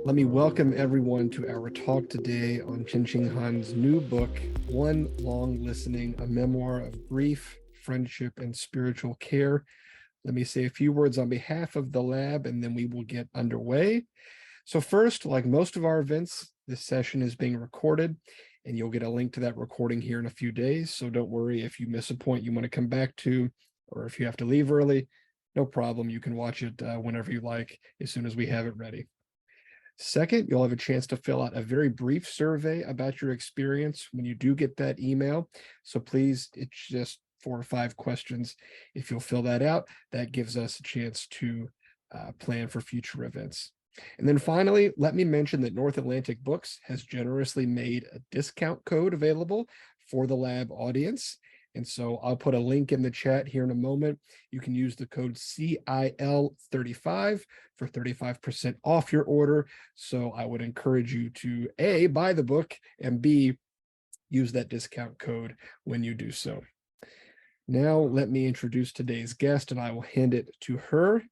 Let me welcome everyone to our talk today on Chenxing Han's new book, One Long Listening, a memoir of grief, friendship, and spiritual care. Let me say a few words on behalf of the lab, and then we will get underway. So first, like most of our events, this session is being recorded, and you'll get a link to that recording here in a few days. So don't worry if you miss a point you want to come back to, or if you have to leave early, no problem. You can watch it whenever you like, as soon as we have it ready. Second, you'll have a chance to fill out a very brief survey about your experience when you do get that email. So please, it's just 4 or 5 questions. If you'll fill that out, that gives us a chance to plan for future events. And then finally, let me mention that North Atlantic Books has generously made a discount code available for the lab audience. And so I'll put a link in the chat here in a moment. You can use the code CIL35 for 35% off your order. So I would encourage you to A, buy the book, and B, use that discount code when you do so. Now let me introduce today's guest, and I will hand it to her.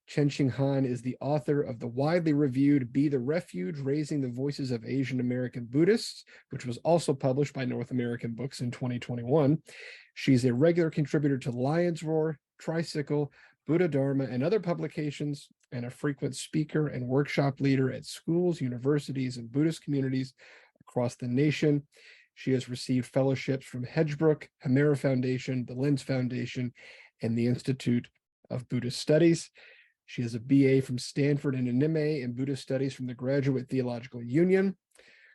Chenxing Han is the author of the widely reviewed Be the Refuge, Raising the Voices of Asian American Buddhists, which was also published by North American Books in 2021. She's a regular contributor to Lion's Roar, Tricycle, Buddha Dharma, and other publications, and a frequent speaker and workshop leader at schools, universities, and Buddhist communities across the nation. She has received fellowships from Hedgebrook, Hemera Foundation, the Lens Foundation, and the Institute of Buddhist Studies. She has a BA from Stanford and an MA in Buddhist Studies from the Graduate Theological Union.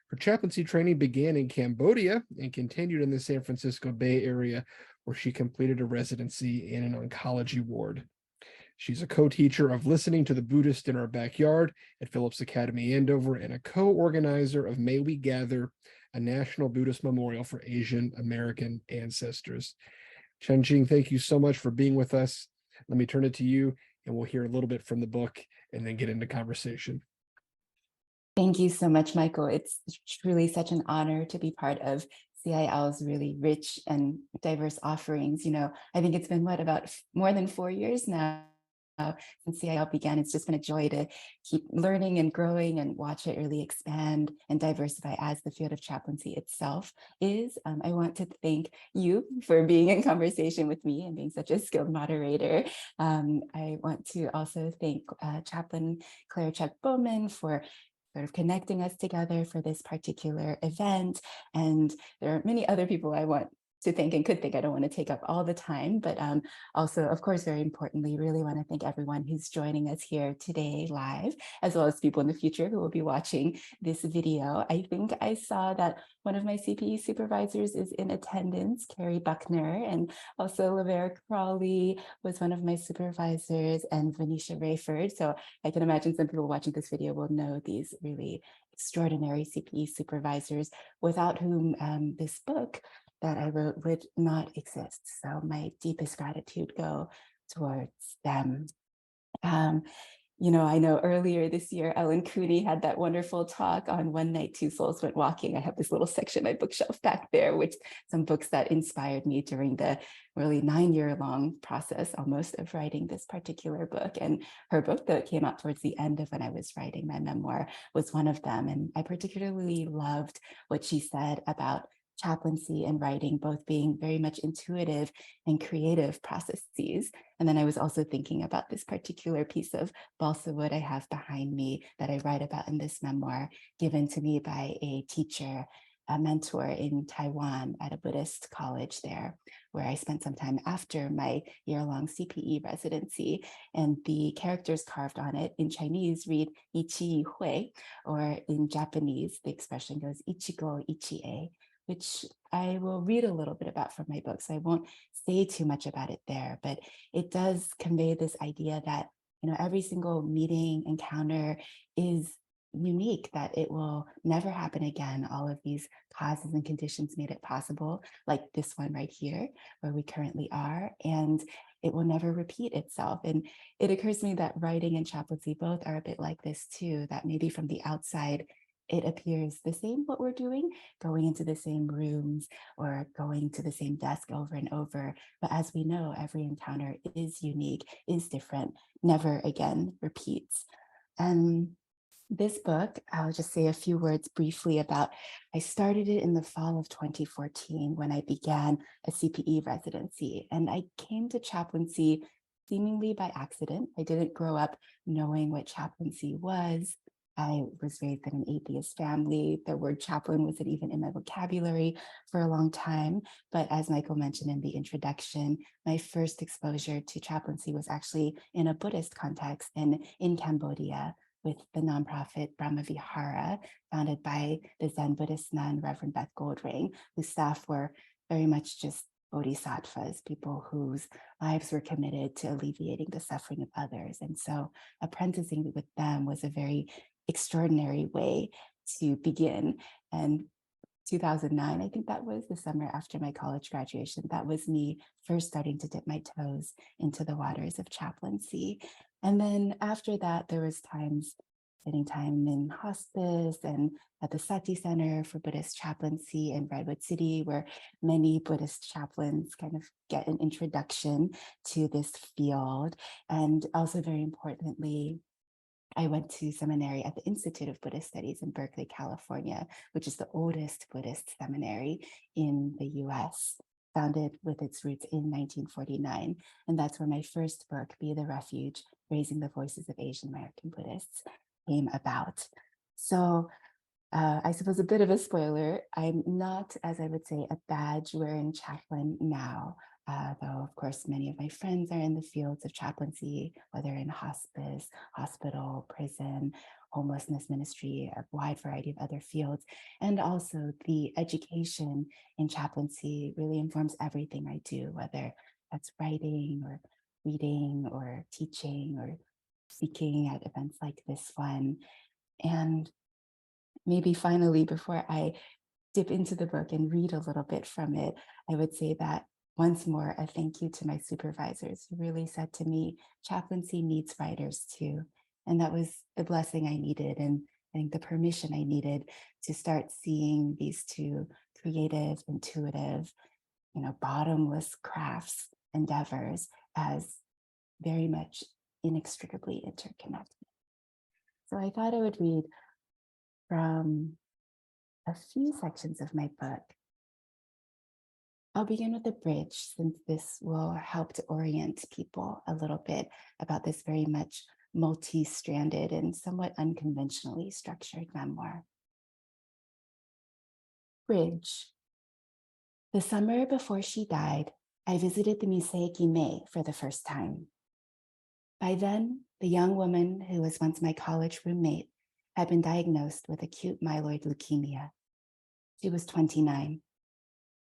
Her chaplaincy training began in Cambodia and continued in the San Francisco Bay Area, where she completed a residency in an oncology ward. She's a co-teacher of Listening to the Buddhist in Our Backyard at Phillips Academy Andover and a co-organizer of May We Gather, a national Buddhist memorial for Asian American ancestors. Chenxing, thank you so much for being with us. Let me turn it to you, and we'll hear a little bit from the book and then get into conversation. Thank you so much, Michael. It's truly such an honor to be part of CIL's really rich and diverse offerings. I think it's been about more than 4 years now since CIL began. It's just been a joy to keep learning and growing and watch it really expand and diversify as the field of chaplaincy itself is. I want to thank you for being in conversation with me and being such a skilled moderator. I want to also thank Chaplain Claire Chuck Bowman for sort of connecting us together for this particular event. And there are many other people I want to thank and could thank. I don't want to take up all the time, but also, of course, very importantly, really want to thank everyone who's joining us here today live, as well as people in the future who will be watching this video. I think I saw that one of my CPE supervisors is in attendance, Carrie Buckner, and also Lavera Crawley was one of my supervisors, and Venetia Rayford. So I can imagine some people watching this video will know these really extraordinary CPE supervisors, without whom this book that I wrote would not exist. So my deepest gratitude go towards them. I know earlier this year, Ellen Cooney had that wonderful talk on One Night, Two Souls Went Walking. I have this little section of my bookshelf back there, which some books that inspired me during the really 9-year-long process almost of writing this particular book. And her book that came out towards the end of when I was writing my memoir was one of them. And I particularly loved what she said about chaplaincy and writing both being very much intuitive and creative processes. And then I was also thinking about this particular piece of balsa wood I have behind me that I write about in this memoir, given to me by a teacher, a mentor in Taiwan at a Buddhist college there, where I spent some time after my year-long CPE residency. And the characters carved on it in Chinese read Ichi Hui, or in Japanese, the expression goes Ichigo Ichie, which I will read a little bit about from my book. So I won't say too much about it there, but it does convey this idea that, every single meeting, encounter is unique, that it will never happen again. All of these causes and conditions made it possible, like this one right here, where we currently are, and it will never repeat itself. And it occurs to me that writing and chaplaincy both are a bit like this too, that maybe from the outside, it appears the same what we're doing, going into the same rooms or going to the same desk over and over. But as we know, every encounter is unique, is different, never again repeats. And This book, I'll just say a few words briefly about. I started it in the fall of 2014 when I began a CPE residency, and I came to chaplaincy seemingly by accident. I didn't grow up knowing what chaplaincy was. I was raised in an atheist family. The word chaplain wasn't even in my vocabulary for a long time. But as Michael mentioned in the introduction, my first exposure to chaplaincy was actually in a Buddhist context and in Cambodia, with the nonprofit Brahma Vihara, founded by the Zen Buddhist nun, Reverend Beth Goldring, whose staff were very much just bodhisattvas, people whose lives were committed to alleviating the suffering of others. And so apprenticing with them was a very extraordinary way to begin. And 2009, I think that was the summer after my college graduation, that was me first starting to dip my toes into the waters of chaplaincy. And then after that, there was spending time in hospice and at the Sati Center for Buddhist Chaplaincy in Redwood City, where many Buddhist chaplains kind of get an introduction to this field. And also very importantly, I went to seminary at the Institute of Buddhist Studies in Berkeley, California, which is the oldest Buddhist seminary in the US, founded with its roots in 1949. And that's where my first book, Be the Refuge, Raising the Voices of Asian American Buddhists, came about. So I suppose a bit of a spoiler, I'm not, as I would say, a badge-wearing chaplain now, though of course many of my friends are in the fields of chaplaincy, whether in hospice, hospital, prison, homelessness ministry, a wide variety of other fields. And also the education in chaplaincy really informs everything I do, whether that's writing or reading or teaching or speaking at events like this one. And maybe finally, before I dip into the book and read a little bit from it, I would say that once more, a thank you to my supervisors who really said to me, chaplaincy needs writers too. And that was the blessing I needed, and I think the permission I needed to start seeing these two creative, intuitive, bottomless crafts endeavors as very much inextricably interconnected. So I thought I would read from a few sections of my book. I'll begin with a bridge, since this will help to orient people a little bit about this very much multi-stranded and somewhat unconventionally structured memoir. Bridge. The summer before she died, I visited the Musée Guimet for the first time. By then, the young woman who was once my college roommate had been diagnosed with acute myeloid leukemia. She was 29.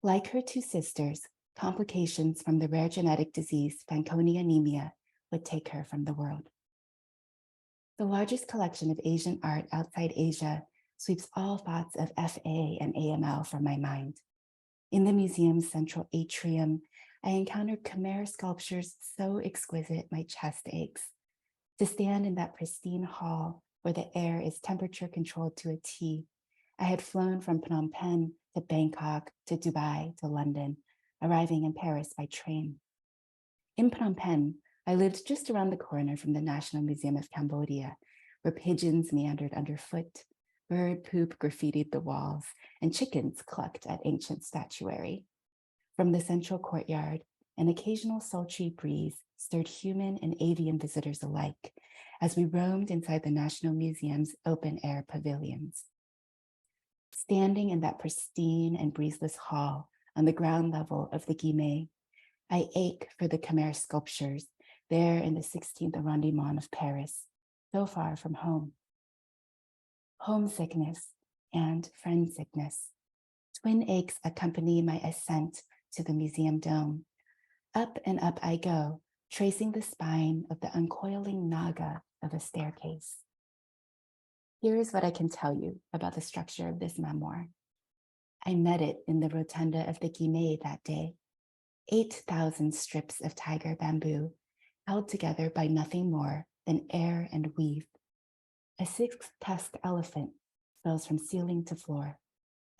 Like her two sisters, complications from the rare genetic disease Fanconi anemia would take her from the world. The largest collection of Asian art outside Asia sweeps all thoughts of FA and AML from my mind. In the museum's central atrium, I encountered Khmer sculptures so exquisite my chest aches. To stand in that pristine hall where the air is temperature controlled to a T, I had flown from Phnom Penh to Bangkok to Dubai to London, arriving in Paris by train. In Phnom Penh, I lived just around the corner from the National Museum of Cambodia, where pigeons meandered underfoot, bird poop graffitied the walls, and chickens clucked at ancient statuary. From the central courtyard, an occasional sultry breeze stirred human and avian visitors alike as we roamed inside the National Museum's open-air pavilions. Standing in that pristine and breezeless hall on the ground level of the Guimet, I ache for the Khmer sculptures there in the 16th arrondissement of Paris, so far from home. Homesickness and friendsickness, twin aches accompany my ascent to the museum dome. Up and up I go, tracing the spine of the uncoiling naga of a staircase. Here is what I can tell you about the structure of this memoir. I met it in the rotunda of the Guimet that day. 8,000 strips of tiger bamboo, held together by nothing more than air and weave. A 6-tusked elephant spills from ceiling to floor.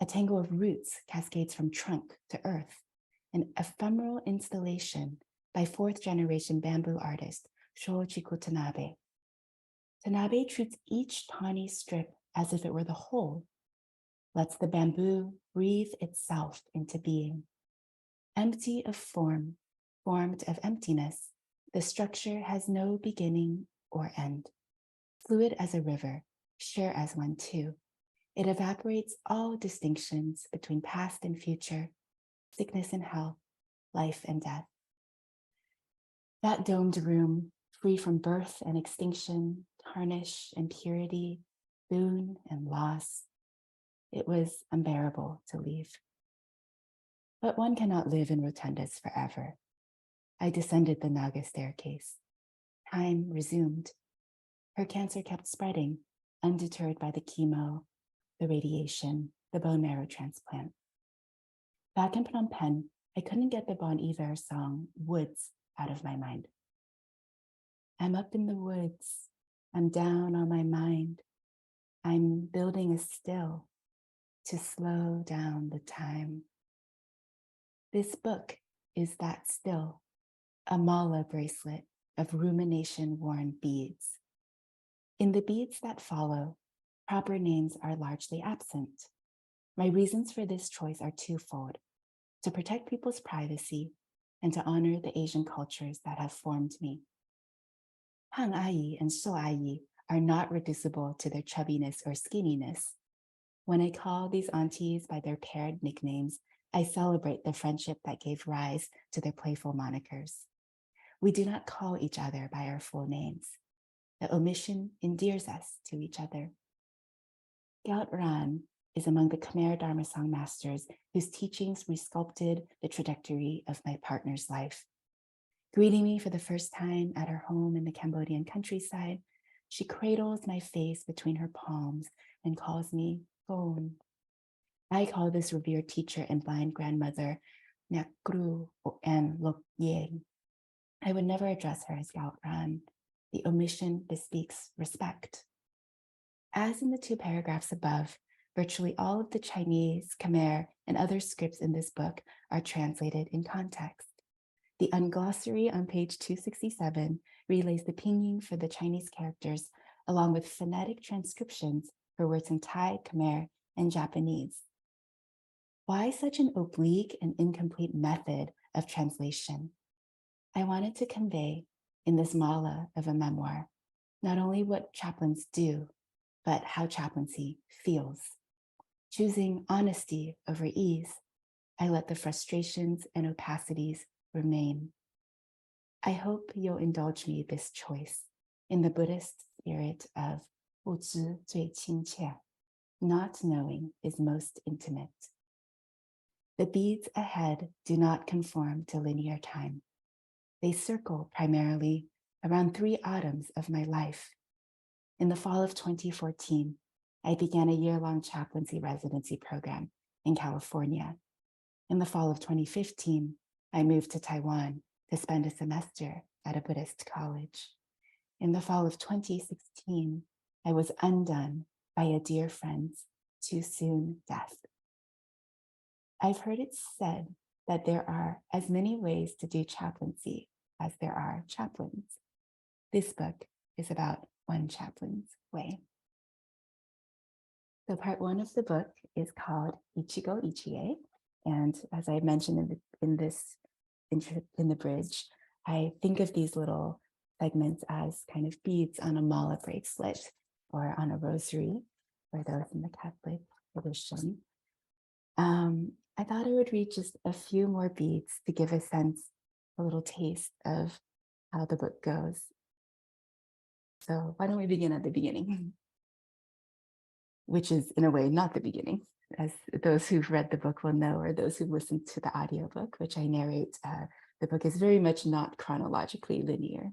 A tangle of roots cascades from trunk to earth. An ephemeral installation by 4th-generation bamboo artist Sho Chikutanabe. Tanabe treats each tawny strip as if it were the whole, lets the bamboo breathe itself into being. Empty of form, formed of emptiness, the structure has no beginning or end. Fluid as a river, sure as one too, it evaporates all distinctions between past and future, sickness and health, life and death. That domed room, free from birth and extinction, tarnish and purity, boon and loss, it was unbearable to leave. But one cannot live in rotundas forever. I descended the Naga staircase. Time resumed. Her cancer kept spreading, undeterred by the chemo, the radiation, the bone marrow transplant. Back in Phnom Penh, I couldn't get the Bon Iver song, Woods, out of my mind. I'm up in the woods. I'm down on my mind. I'm building a still to slow down the time. This book is that still, a mala bracelet of rumination-worn beads. In the beads that follow, proper names are largely absent. My reasons for this choice are twofold: to protect people's privacy and to honor the Asian cultures that have formed me. Hang Ayi and So Ayi are not reducible to their chubbiness or skinniness. When I call these aunties by their paired nicknames, I celebrate the friendship that gave rise to their playful monikers. We do not call each other by our full names. The omission endears us to each other. Gyat Ran is among the Khmer Dharma song masters whose teachings resculpted the trajectory of my partner's life. Greeting me for the first time at her home in the Cambodian countryside, she cradles my face between her palms and calls me Gon. I call this revered teacher and blind grandmother Nyak Kru and Lok Yeng. I would never address her as Gyat Ran. The omission bespeaks respect. As in the two paragraphs above, virtually all of the Chinese, Khmer, and other scripts in this book are translated in context. The unglossary on page 267 relays the pinyin for the Chinese characters, along with phonetic transcriptions for words in Thai, Khmer, and Japanese. Why such an oblique and incomplete method of translation? I wanted to convey in this mala of a memoir, not only what chaplains do, but how chaplaincy feels. Choosing honesty over ease, I let the frustrations and opacities remain. I hope you'll indulge me this choice in the Buddhist spirit of 不知最亲切, not knowing is most intimate. The beads ahead do not conform to linear time. They circle primarily around 3 autumns of my life. In the fall of 2014, I began a year-long chaplaincy residency program in California. In the fall of 2015, I moved to Taiwan to spend a semester at a Buddhist college. In the fall of 2016, I was undone by a dear friend's too soon death. I've heard it said that there are as many ways to do chaplaincy as there are chaplains. This book is about one chaplain's way. So part 1 of the book is called Ichigo Ichie. And as I mentioned in the bridge, I think of these little segments as kind of beads on a mala bracelet or on a rosary for those in the Catholic tradition. I thought I would read just a few more beads to give a sense, a little taste of how the book goes. So why don't we begin at the beginning? Which is in a way not the beginning, as those who've read the book will know, or those who've listened to the audiobook, which I narrate. The book is very much not chronologically linear.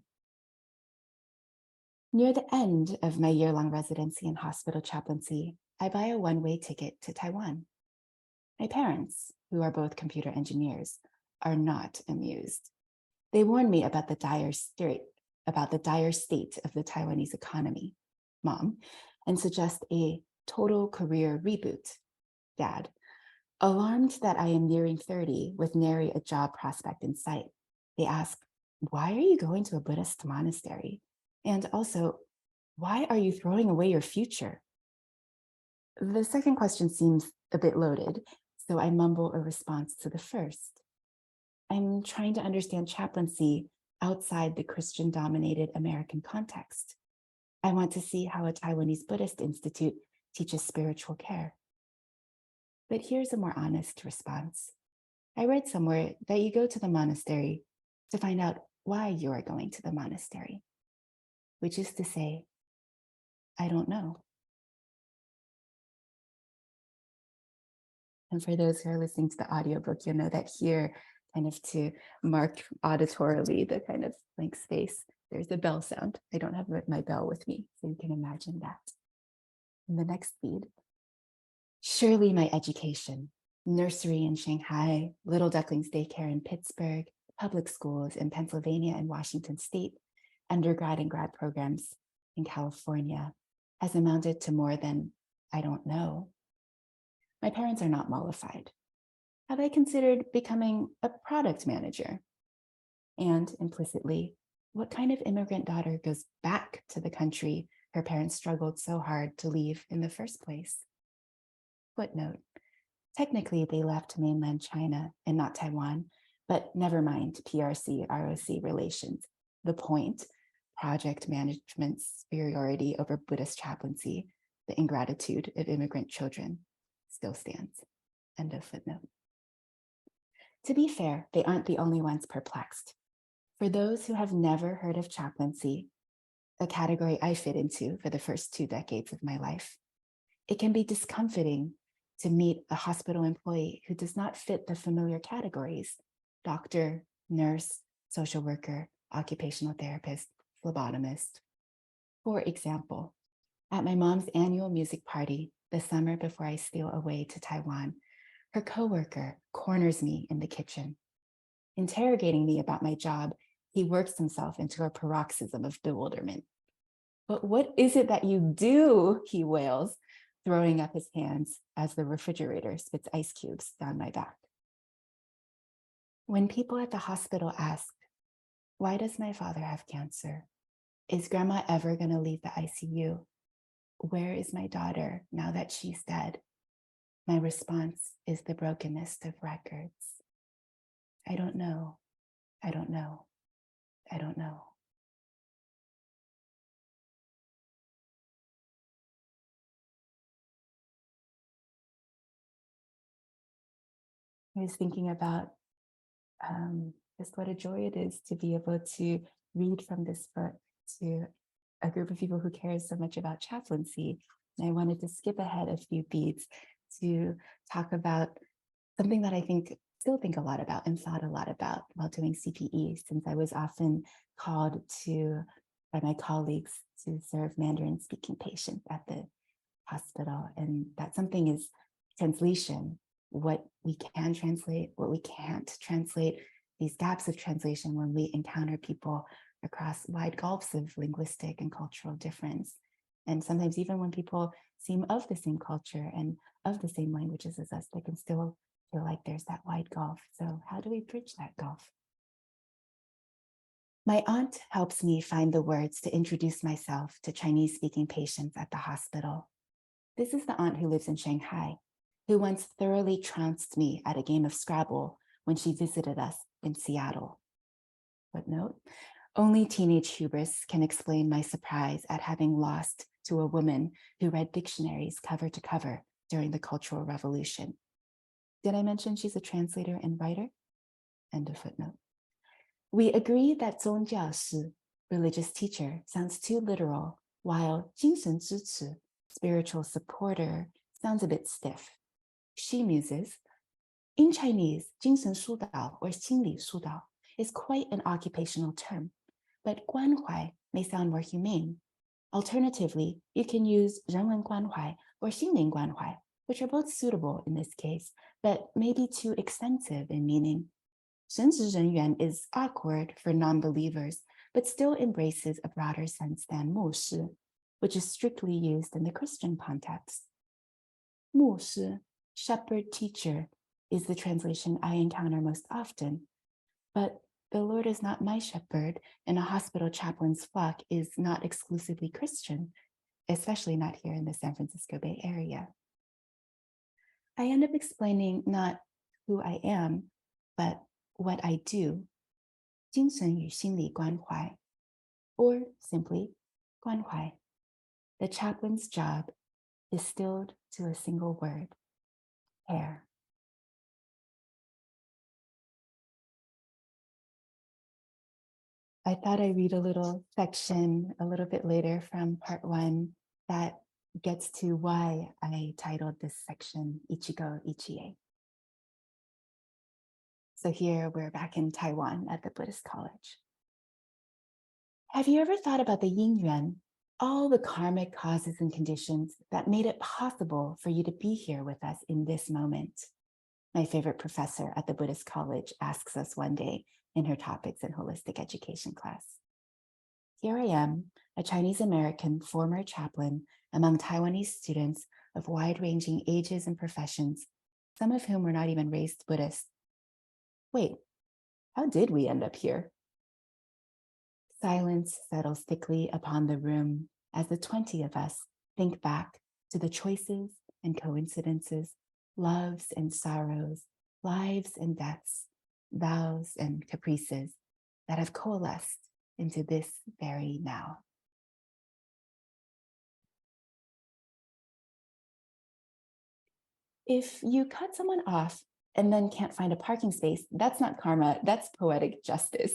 Near the end of my year-long residency in hospital chaplaincy, I buy a one-way ticket to Taiwan. My parents, who are both computer engineers, are not amused. They warn me about the dire state of the Taiwanese economy, Mom, and suggest a total career reboot, Dad. Alarmed that I am nearing 30 with nary a job prospect in sight, they ask, why are you going to a Buddhist monastery? And also, why are you throwing away your future? The second question seems a bit loaded, so I mumble a response to the first. I'm trying to understand chaplaincy outside the Christian-dominated American context. I want to see how a Taiwanese Buddhist institute teaches spiritual care. But here's a more honest response. I read somewhere that you go to the monastery to find out why you are going to the monastery, which is to say, I don't know. And for those who are listening to the audiobook, you'll know that here, kind of to mark auditorily the kind of blank space, there's a bell sound. I don't have my bell with me, so you can imagine that. In the next feed, surely my education, nursery in Shanghai, Little Ducklings daycare in Pittsburgh, public schools in Pennsylvania and Washington State, undergrad and grad programs in California, has amounted to more than I don't know. My parents are not mollified. Have I considered becoming a product manager? And implicitly, what kind of immigrant daughter goes back to the country her parents struggled so hard to leave in the first place? Footnote, technically they left mainland China and not Taiwan, but never mind PRC-ROC relations. The point, project management's superiority over Buddhist chaplaincy, the ingratitude of immigrant children, still stands. End of footnote. To be fair, they aren't the only ones perplexed. For those who have never heard of chaplaincy, a category I fit into for the first 2 decades of my life, it can be discomforting to meet a hospital employee who does not fit the familiar categories: doctor, nurse, social worker, occupational therapist, phlebotomist. For example, at my mom's annual music party the summer before I steal away to Taiwan, her coworker corners me in the kitchen. Interrogating me about my job, he works himself into a paroxysm of bewilderment. "But what is it that you do?" he wails, throwing up his hands as the refrigerator spits ice cubes down my back. When people at the hospital ask, "Why does my father have cancer? Is grandma ever going to leave the ICU? Where is my daughter now that she's dead?" my response is the brokenness of records. I don't know. I don't know. I don't know. I was thinking about just what a joy it is to be able to read from this book to a group of people who care so much about chaplaincy. And I wanted to skip ahead a few beats to talk about something that I still think a lot about and thought a lot about while doing CPE, since I was often called to by my colleagues to serve Mandarin speaking patients at the hospital. And that something is translation, what we can translate, what we can't translate, these gaps of translation when we encounter people across wide gulfs of linguistic and cultural difference. And sometimes even when people seem of the same culture and of the same languages as us, they can still feel like there's that wide gulf. So how do we bridge that gulf? My aunt helps me find the words to introduce myself to Chinese-speaking patients at the hospital. This is the aunt who lives in Shanghai, who once thoroughly trounced me at a game of Scrabble when she visited us in Seattle. Footnote, only teenage hubris can explain my surprise at having lost to a woman who read dictionaries cover to cover during the Cultural Revolution. Did I mention she's a translator and writer? End of footnote. We agree that 宗教师, religious teacher, sounds too literal, while 精神支持, spiritual supporter, sounds a bit stiff. She muses, in Chinese, 精神疏导 or 心理疏导 is quite an occupational term, but 关怀 may sound more humane. Alternatively, you can use 人文关怀 or 心灵关怀, which are both suitable in this case, but maybe too extensive in meaning. 神职人员 is awkward for non-believers, but still embraces a broader sense than 牧师, which is strictly used in the Christian context. 牧师, shepherd teacher, is the translation I encounter most often, but The Lord is not my shepherd, and a hospital chaplain's flock is not exclusively Christian, especially not here in the San Francisco Bay Area. I end up explaining not who I am, but what I do, 精神与心理关怀, or simply 关怀, the chaplain's job distilled to a single word, care. I thought I'd read a little section a little bit later from part 1 that gets to why I titled this section Ichigo Ichie. So here we're back in Taiwan at the Buddhist college. Have you ever thought about the yin yuan, all the karmic causes and conditions that made it possible for you to be here with us in this moment? My favorite professor at the Buddhist college asks us one day in her topics in holistic education class. Here I am, a Chinese American former chaplain among Taiwanese students of wide-ranging ages and professions, some of whom were not even raised Buddhist. Wait, how did we end up here? Silence settles thickly upon the room as the 20 of us think back to the choices and coincidences, loves and sorrows, lives and deaths, vows and caprices that have coalesced into this very now. If you cut someone off and then can't find a parking space, that's not karma, that's poetic justice.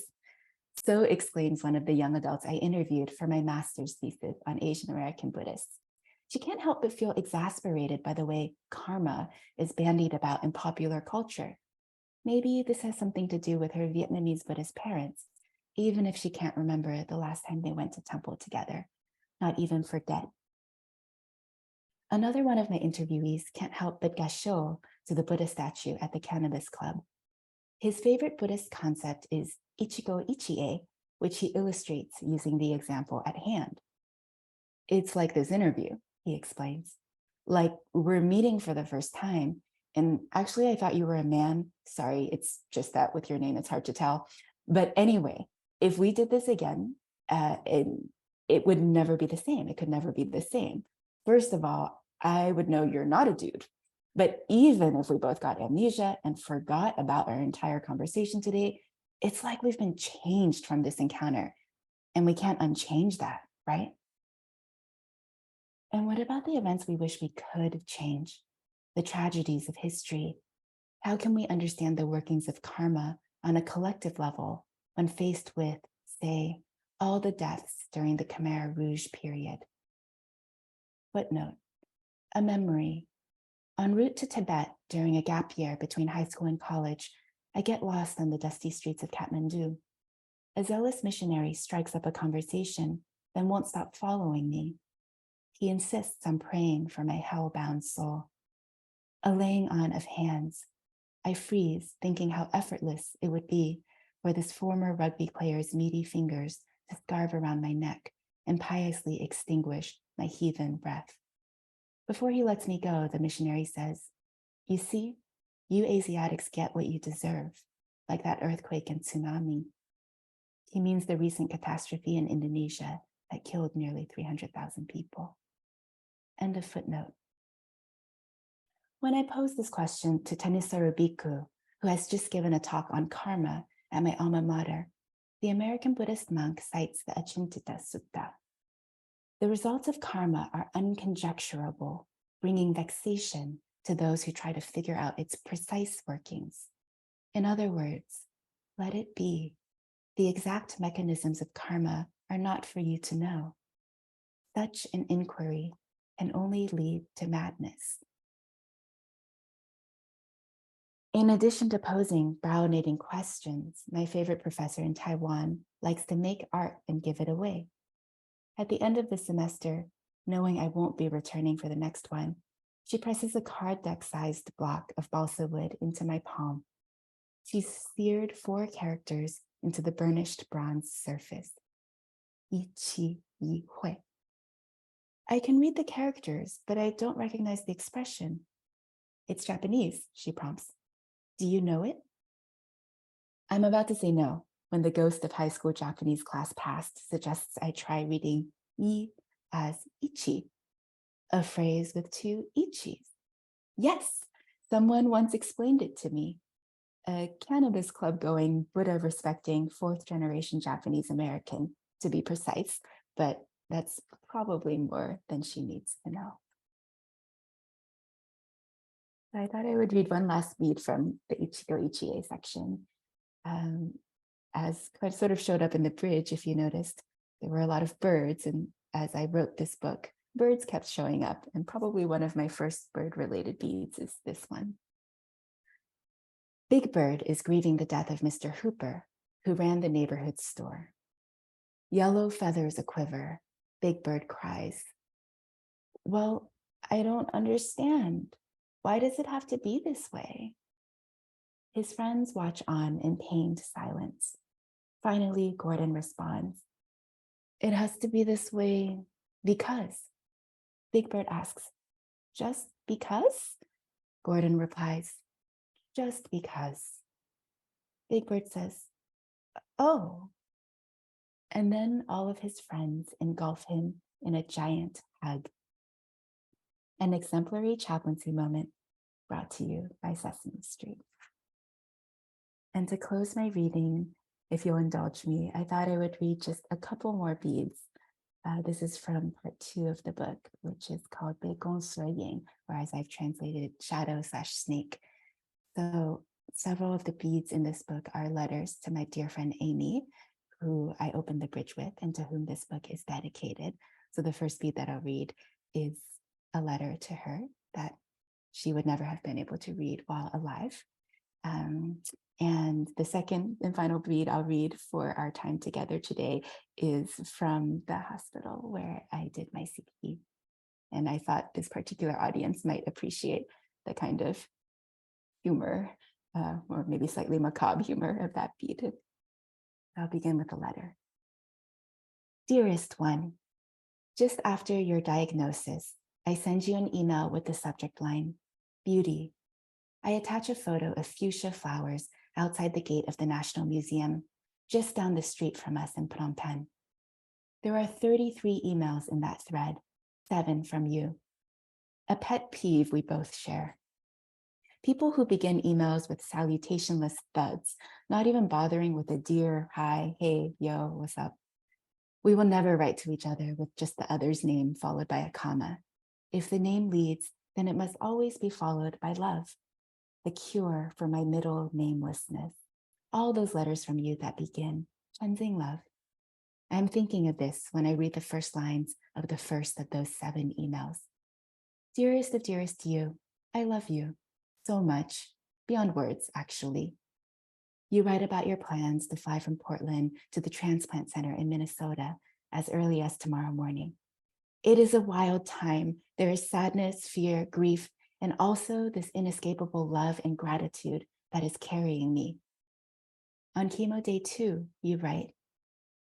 So exclaims one of the young adults I interviewed for my master's thesis on Asian American Buddhists. She can't help but feel exasperated by the way karma is bandied about in popular culture. Maybe this has something to do with her Vietnamese Buddhist parents, even if she can't remember the last time they went to temple together, not even for debt. Another one of my interviewees can't help but gasho to the Buddha statue at the Cannabis Club. His favorite Buddhist concept is Ichigo Ichie, which he illustrates using the example at hand. It's like this interview, he explains. Like we're meeting for the first time, and actually I thought you were a man. Sorry, it's just that with your name, it's hard to tell. But anyway, if we did this again, it would never be the same. It could never be the same. First of all, I would know you're not a dude. But even if we both got amnesia and forgot about our entire conversation today, it's like we've been changed from this encounter, and we can't unchange that, right? And what about the events we wish we could change? The tragedies of history? How can we understand the workings of karma on a collective level when faced with, say, all the deaths during the Khmer Rouge period? Footnote, a memory. En route to Tibet during a gap year between high school and college, I get lost on the dusty streets of Kathmandu. A zealous missionary strikes up a conversation, then won't stop following me. He insists on praying for my hell-bound soul. A laying on of hands. I freeze, thinking how effortless it would be for this former rugby player's meaty fingers to scarve around my neck and piously extinguish my heathen breath. Before he lets me go, the missionary says, "You see, you Asiatics get what you deserve, like that earthquake and tsunami." He means the recent catastrophe in Indonesia that killed nearly 300,000 people. End of footnote. When I posed this question to Tanisaru Bhikkhu, who has just given a talk on karma at my alma mater, the American Buddhist monk cites the Achintita Sutta. The results of karma are unconjecturable, bringing vexation to those who try to figure out its precise workings. In other words, let it be. The exact mechanisms of karma are not for you to know. Such an inquiry can only lead to madness. In addition to posing brow-knitting questions, my favorite professor in Taiwan likes to make art and give it away. At the end of the semester, knowing I won't be returning for the next one, she presses a card deck-sized block of balsa wood into my palm. She's seared 4 characters into the burnished bronze surface. Ichi Yi Hui. I can read the characters, but I don't recognize the expression. It's Japanese, she prompts. Do you know it? I'm about to say no, when the ghost of high school Japanese class past suggests I try reading I as ichi, a phrase with two ichis. Yes, someone once explained it to me. A cannabis club going, Buddha respecting fourth generation Japanese American, to be precise, but that's probably more than she needs to know. I thought I would read one last bead from the Ichigo Ichie section. As kind of sort of showed up in the bridge, if you noticed, there were a lot of birds. And as I wrote this book, birds kept showing up. And probably one of my first bird-related beads is this one. Big Bird is grieving the death of Mr. Hooper, who ran the neighborhood store. Yellow feathers a quiver, Big Bird cries. Well, I don't understand. Why does it have to be this way? His friends watch on in pained silence. Finally, Gordon responds, it has to be this way because. Big Bird asks, just because? Gordon replies, just because. Big Bird says, oh. And then all of his friends engulf him in a giant hug. An exemplary chaplaincy moment brought to you by Sesame Street. And to close my reading, if you'll indulge me, I thought I would read just a couple more beads. This is from part 2 of the book, which is called 被公所影, or as I've translated, shadow/snake. So several of the beads in this book are letters to my dear friend Amy, who I opened the bridge with and to whom this book is dedicated. So the first bead that I'll read is a letter to her that she would never have been able to read while alive. And the second and final bead I'll read for our time together today is from the hospital where I did my CP. And I thought this particular audience might appreciate the kind of humor, or maybe slightly macabre humor of that bead. I'll begin with a letter. Dearest one, just after your diagnosis, I send you an email with the subject line, beauty. I attach a photo of fuchsia flowers outside the gate of the National Museum, just down the street from us in Phnom Penh. There are 33 emails in that thread, 7 from you. A pet peeve we both share. People who begin emails with salutationless thuds, not even bothering with a dear, hi, hey, yo, what's up? We will never write to each other with just the other's name followed by a comma. If the name leads, then it must always be followed by love. The cure for my middle namelessness. All those letters from you that begin, Chenxing love. I am thinking of this when I read the first lines of the first of those 7 emails. Dearest of dearest to you, I love you so much, beyond words, actually. You write about your plans to fly from Portland to the transplant center in Minnesota as early as tomorrow morning. It is a wild time. There is sadness, fear, grief, and also this inescapable love and gratitude that is carrying me. On chemo day 2, you write,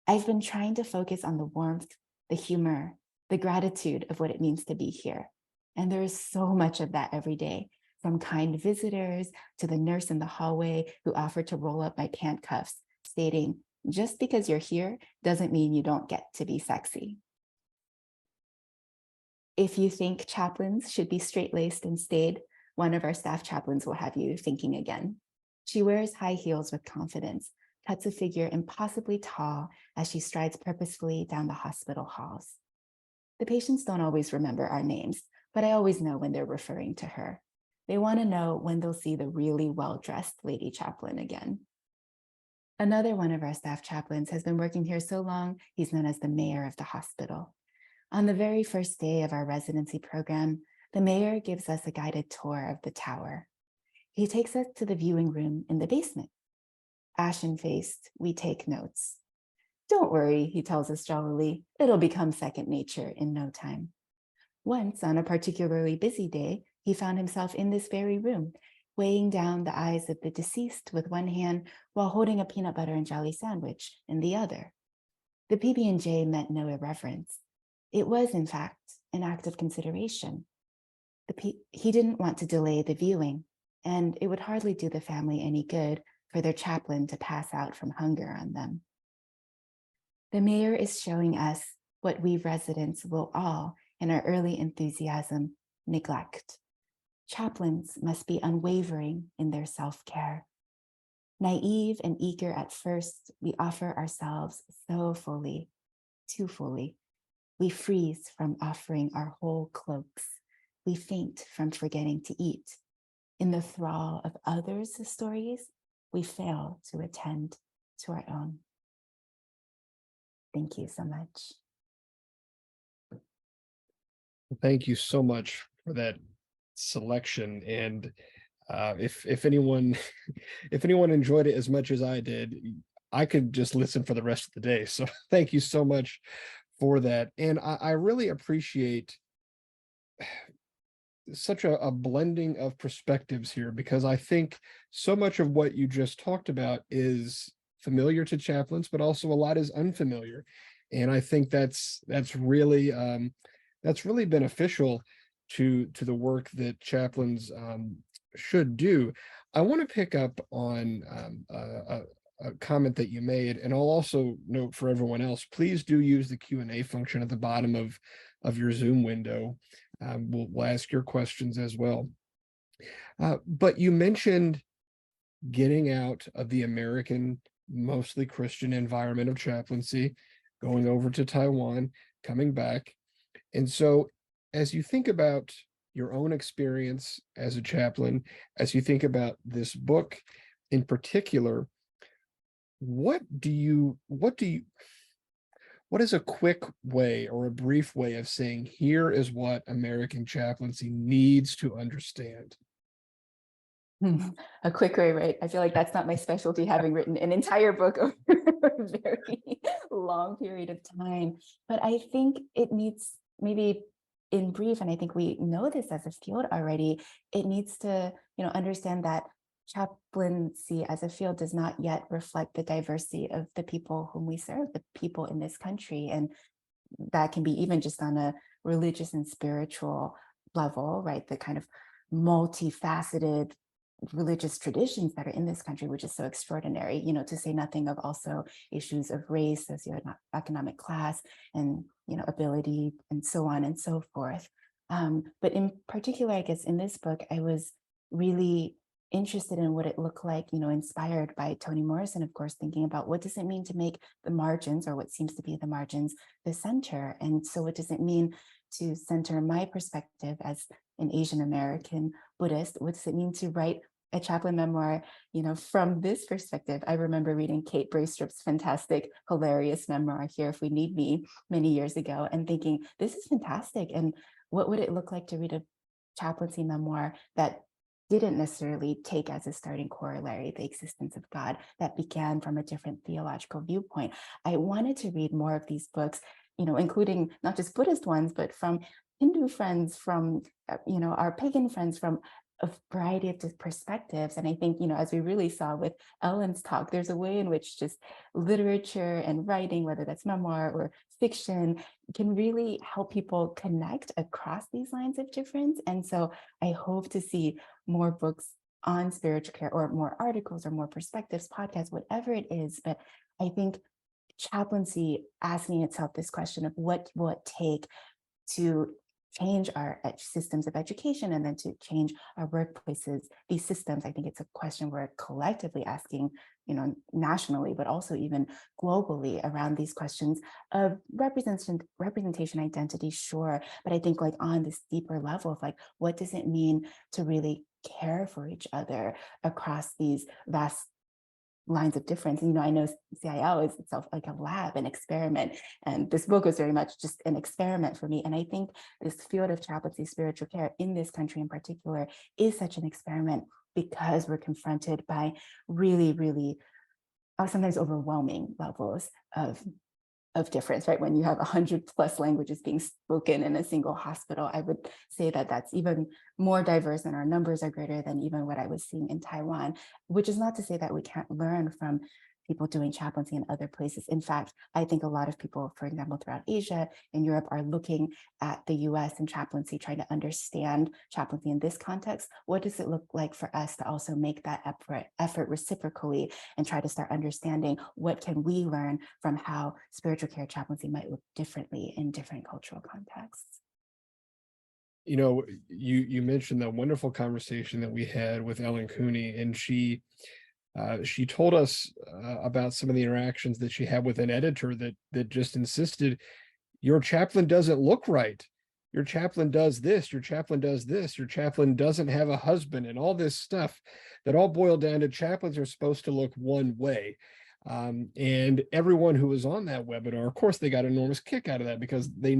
I've been trying to focus on the warmth, the humor, the gratitude of what it means to be here. And there is so much of that every day, from kind visitors to the nurse in the hallway who offered to roll up my pant cuffs, stating, just because you're here doesn't mean you don't get to be sexy. If you think chaplains should be straight-laced and staid, one of our staff chaplains will have you thinking again. She wears high heels with confidence, cuts a figure impossibly tall as she strides purposefully down the hospital halls. The patients don't always remember our names, but I always know when they're referring to her. They want to know when they'll see the really well-dressed lady chaplain again. Another one of our staff chaplains has been working here so long, he's known as the mayor of the hospital. On the very first day of our residency program, the mayor gives us a guided tour of the tower. He takes us to the viewing room in the basement. Ashen-faced, we take notes. Don't worry, he tells us jollily, it'll become second nature in no time. Once, on a particularly busy day, he found himself in this very room, weighing down the eyes of the deceased with one hand while holding a peanut butter and jelly sandwich in the other. The PB&J meant no irreverence. It was, in fact, an act of consideration. He didn't want to delay the viewing, and it would hardly do the family any good for their chaplain to pass out from hunger on them. The mayor is showing us what we residents will all, in our early enthusiasm, neglect. Chaplains must be unwavering in their self-care. Naive and eager at first, we offer ourselves so fully, too fully. We freeze from offering our whole cloaks. We faint from forgetting to eat. In the thrall of others' stories, we fail to attend to our own. Thank you so much. Thank you so much for that selection. And if anyone if anyone enjoyed it as much as I did, I could just listen for the rest of the day. So thank you so much for that. And I really appreciate such a blending of perspectives here, because I think so much of what you just talked about is familiar to chaplains, but also a lot is unfamiliar. And I think that's really beneficial to the work that chaplains should do. I want to pick up on a comment that you made, and I'll also note for everyone else, please do use the Q&A function at the bottom of your Zoom window. We'll ask your questions as well. But you mentioned getting out of the American, mostly Christian environment of chaplaincy, going over to Taiwan, coming back. And so as you think about your own experience as a chaplain, as you think about this book in particular, what is a quick way or a brief way of saying, here is what American chaplaincy needs to understand? A quick way, right? I feel like that's not my specialty, having written an entire book over a very long period of time. But I think it needs, maybe in brief, and I think we know this as a field already, it needs to, understand that chaplaincy as a field does not yet reflect the diversity of the people whom we serve, the people in this country. And that can be even just on a religious and spiritual level, right? The kind of multifaceted religious traditions that are in this country, which is so extraordinary, to say nothing of also issues of race, socioeconomic class, and ability, and so on and so forth. But in particular, I guess in this book, I was really interested in what it looked like, inspired by Toni Morrison, of course, thinking about what does it mean to make the margins, or what seems to be the margins, the center. And so what does it mean to center my perspective as an Asian American Buddhist? What does it mean to write a chaplain memoir, from this perspective? I remember reading Kate Braestrup's fantastic, hilarious memoir, Here If We Need Me, many years ago, and thinking, this is fantastic. And what would it look like to read a chaplaincy memoir that didn't necessarily take as a starting corollary the existence of God, that began from a different theological viewpoint? I wanted to read more of these books, including not just Buddhist ones, but from Hindu friends, from our pagan friends, from a variety of perspectives. And I think, as we really saw with Ellen's talk, there's a way in which just literature and writing, whether that's memoir or fiction, can really help people connect across these lines of difference. And so I hope to see more books on spiritual care, or more articles, or more perspectives, podcasts, whatever it is. But I think chaplaincy asking itself this question of what will it take to change our systems of education, and then to change our workplaces, these systems. I think it's a question we're collectively asking, nationally, but also even globally, around these questions of representation, identity, sure. But I think, like, on this deeper level of, like, what does it mean to really care for each other across these vast lines of difference? And, I know CIL is itself like a lab, an experiment, and this book was very much just an experiment for me. And I think this field of chaplaincy, spiritual care in this country in particular, is such an experiment, because we're confronted by really, really sometimes overwhelming levels of difference, right? When you have 100+ languages being spoken in a single hospital, I would say that that's even more diverse, and our numbers are greater than even what I was seeing in Taiwan, which is not to say that we can't learn from people doing chaplaincy in other places. In fact, I think a lot of people, for example, throughout Asia and Europe are looking at the US and chaplaincy, trying to understand chaplaincy in this context. What does it look like for us to also make that effort reciprocally and try to start understanding what can we learn from how spiritual care chaplaincy might look differently in different cultural contexts? You know, you mentioned the wonderful conversation that we had with Ellen Cooney, and she told us about some of the interactions that she had with an editor that just insisted, your chaplain doesn't look right. Your chaplain does this, your chaplain does this, your chaplain doesn't have a husband, and all this stuff that all boiled down to chaplains are supposed to look one way. And everyone who was on that webinar, of course, they got an enormous kick out of that, because they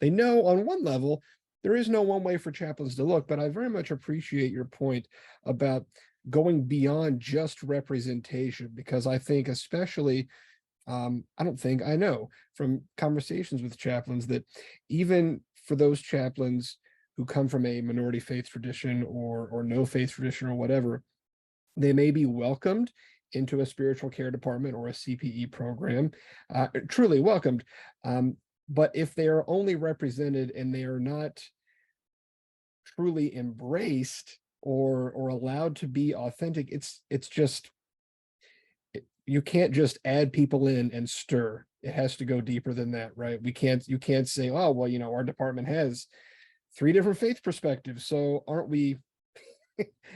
know on one level there is no one way for chaplains to look. But I very much appreciate your point about going beyond just representation, because I think, especially, I know from conversations with chaplains that even for those chaplains who come from a minority faith tradition or no faith tradition or whatever, they may be welcomed into a spiritual care department or a CPE program, truly welcomed. But if they are only represented and they are not truly embraced or allowed to be authentic, it's just, you can't just add people in and stir. It has to go deeper than that, right? You can't say, oh, well, our department has 3 different faith perspectives, so aren't we,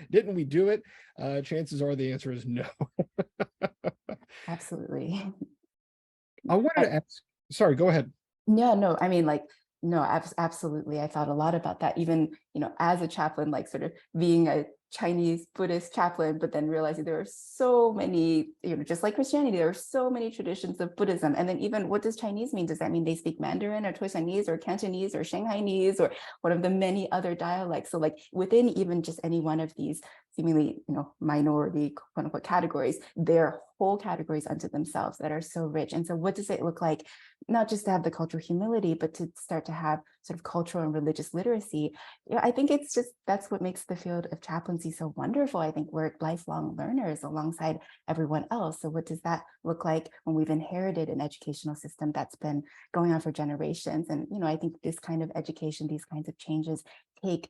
didn't we do it? Chances are the answer is no. Absolutely. I wanted to ask, sorry, go ahead. No, I mean, like, no, absolutely. I thought a lot about that, even, as a chaplain, like sort of being a Chinese Buddhist chaplain, but then realizing there are so many, just like Christianity, there are so many traditions of Buddhism. And then even, what does Chinese mean? Does that mean they speak Mandarin or Toisanese or Cantonese or Shanghainese or one of the many other dialects? So like within even just any one of these seemingly, minority quote unquote categories, they're whole categories unto themselves that are so rich. And so what does it look like, not just to have the cultural humility, but to start to have sort of cultural and religious literacy? I think it's just, that's what makes the field of chaplaincy so wonderful. I think we're lifelong learners alongside everyone else. So what does that look like when we've inherited an educational system that's been going on for generations? And, I think this kind of education, these kinds of changes take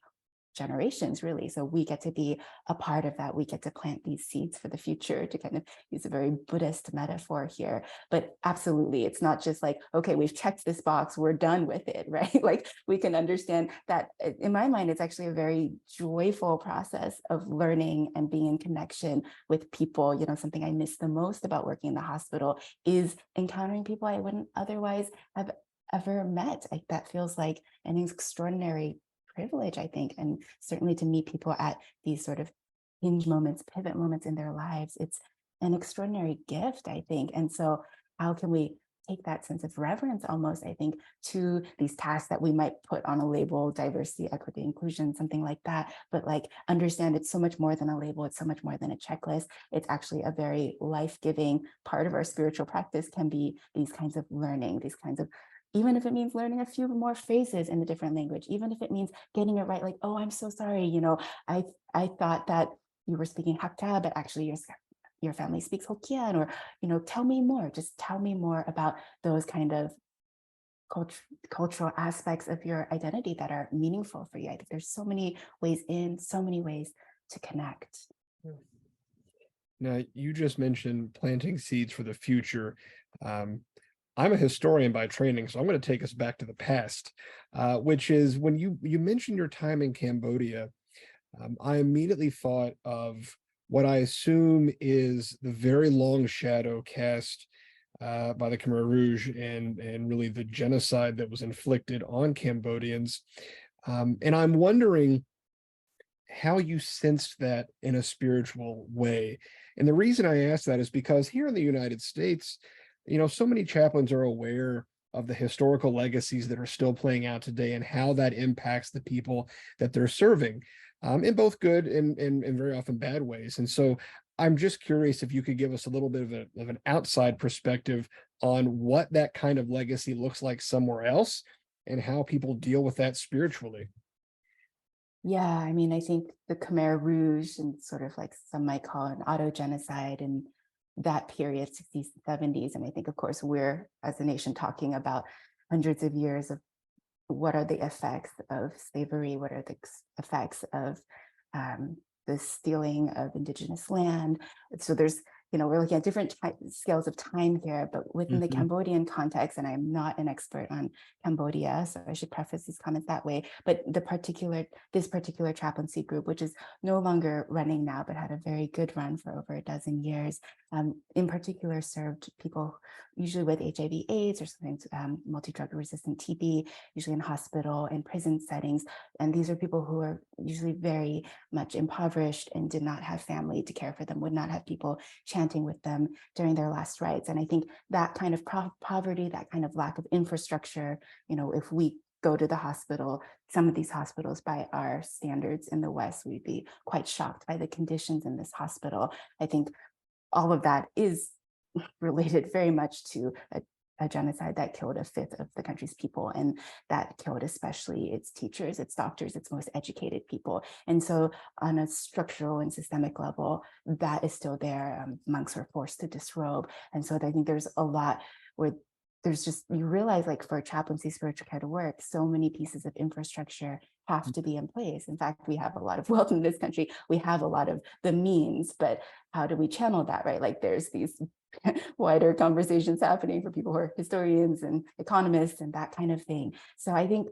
generations, really. So we get to be a part of that. We get to plant these seeds for the future, to kind of use a very Buddhist metaphor here. But absolutely, it's not just like, okay, we've checked this box, we're done with it, right? Like we can understand that, in my mind, it's actually a very joyful process of learning and being in connection with people. Something I miss the most about working in the hospital is encountering people I wouldn't otherwise have ever met. That feels like an extraordinary privilege, I think, and certainly to meet people at these sort of hinge moments, pivot moments in their lives, it's an extraordinary gift, I think. And so how can we take that sense of reverence almost, I think, to these tasks that we might put on a label, diversity, equity, inclusion, something like that, but like understand it's so much more than a label, it's so much more than a checklist. It's actually a very life-giving part of our spiritual practice, can be these kinds of learning, these kinds of, even if it means learning a few more phrases in a different language, even if it means getting it right, like, oh, I'm so sorry, I thought that you were speaking Hakka, but actually your family speaks Hokkien, or, tell me more, just tell me more about those kind of cultural aspects of your identity that are meaningful for you. I think there's so many ways in, so many ways to connect. Now, you just mentioned planting seeds for the future. I'm a historian by training, so I'm going to take us back to the past, which is when you mentioned your time in Cambodia. I immediately thought of what I assume is the very long shadow cast by the Khmer Rouge and really the genocide that was inflicted on Cambodians. And I'm wondering how you sensed that in a spiritual way. And the reason I ask that is because here in the United States, so many chaplains are aware of the historical legacies that are still playing out today and how that impacts the people that they're serving, in both good and very often bad ways. And so I'm just curious if you could give us a little bit of an outside perspective on what that kind of legacy looks like somewhere else and how people deal with that spiritually. Yeah, I mean, I think the Khmer Rouge, and sort of like some might call an auto genocide, and that period, 60s, 70s. And I think, of course, we're as a nation talking about hundreds of years of what are the effects of slavery, what are the effects of the stealing of indigenous land. So there's, we're looking at different scales of time here, but within the Mhm. Cambodian context, and I'm not an expert on Cambodia, so I should preface these comments that way, but this particular chaplaincy group, which is no longer running now, but had a very good run for over a dozen years, in particular served people usually with HIV/AIDS or sometimes multi-drug resistant TB, usually in hospital and prison settings. And these are people who are usually very much impoverished and did not have family to care for them, would not have people chanting with them during their last rites. And I think that kind of poverty, that kind of lack of infrastructure, if we go to the hospital, some of these hospitals by our standards in the West, we'd be quite shocked by the conditions in this hospital. I think all of that is related very much to a genocide that killed a fifth of the country's people, and that killed especially its teachers, its doctors, its most educated people. And so on a structural and systemic level, that is still there. Monks are forced to disrobe. And so I think there's a lot where there's just, you realize, like, for chaplaincy spiritual care to work, so many pieces of infrastructure have to be in place. In fact, we have a lot of wealth in this country. We have a lot of the means, but how do we channel that, right? Like, there's these wider conversations happening for people who are historians and economists and that kind of thing. So I think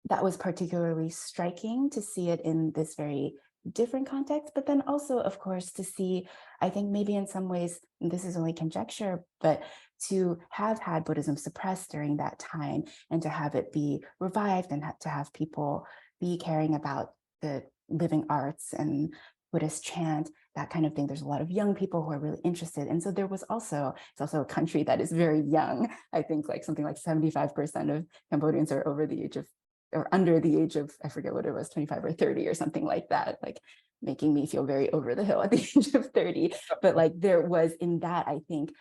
that was particularly striking to see it in this very different context, but then also, of course, to see, I think maybe in some ways, and this is only conjecture, but to have had Buddhism suppressed during that time and to have it be revived and to have people be caring about the living arts and Buddhist chant, that kind of thing. There's a lot of young people who are really interested. And so there was also, it's also a country that is very young. I think like something like 75% of Cambodians are over the age of, or under the age of, I forget what it was, 25 or 30 or something like that, like making me feel very over the hill at the age of 30. But like there was in that, I think,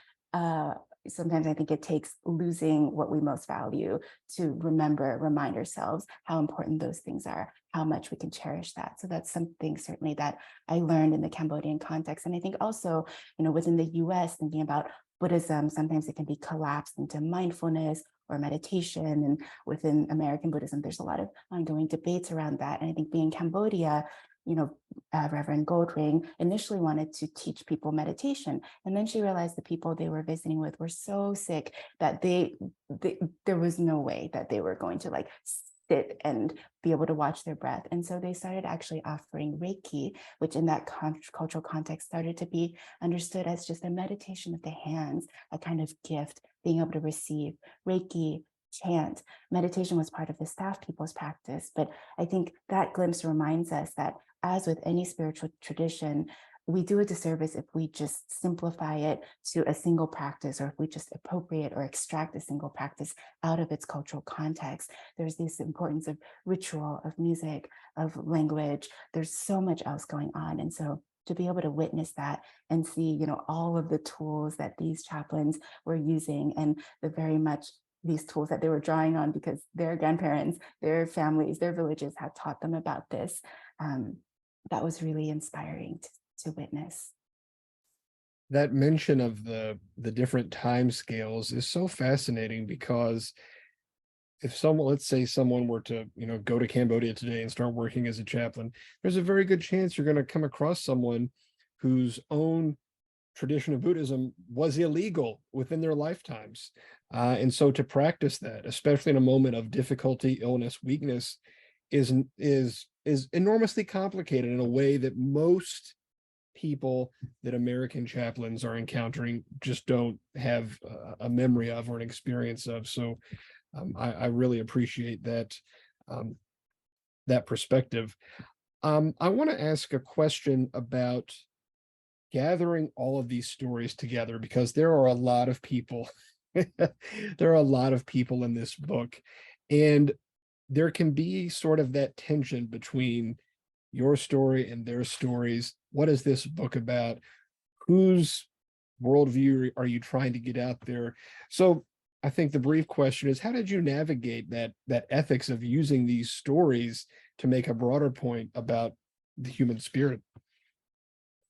sometimes I think it takes losing what we most value to remind ourselves how important those things are, how much we can cherish that. So that's something certainly that I learned in the Cambodian context. And I think also, within the US, thinking about Buddhism, sometimes it can be collapsed into mindfulness or meditation. And within American Buddhism, there's a lot of ongoing debates around that. And I think being Cambodia, Reverend Goldring initially wanted to teach people meditation. And then she realized the people they were visiting with were so sick that there was no way that they were going to like sit and be able to watch their breath. And so they started actually offering Reiki, which in that cultural context started to be understood as just a meditation of the hands, a kind of gift, being able to receive Reiki, chant. Meditation was part of the staff people's practice. But I think that glimpse reminds us that as with any spiritual tradition, we do a disservice if we just simplify it to a single practice, or if we just appropriate or extract a single practice out of its cultural context. There's this importance of ritual, of music, of language. There's so much else going on. And so to be able to witness that and see, all of the tools that these chaplains were using, and the very much these tools that they were drawing on because their grandparents, their families, their villages had taught them about this. That was really inspiring to witness. That mention of the different time scales is so fascinating, because if someone, let's say someone were to, go to Cambodia today and start working as a chaplain, there's a very good chance you're going to come across someone whose own tradition of Buddhism was illegal within their lifetimes. And so to practice that, especially in a moment of difficulty, illness, weakness, is enormously complicated in a way that most people that American chaplains are encountering just don't have a memory of or an experience of. So I really appreciate that that perspective. I want to ask a question about gathering all of these stories together, because there are a lot of people there are a lot of people in this book, and there can be sort of that tension between your story and their stories. What is this book about? Whose worldview are you trying to get out there? So I think the brief question is, how did you navigate that ethics of using these stories to make a broader point about the human spirit?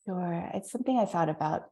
Sure. It's something I thought about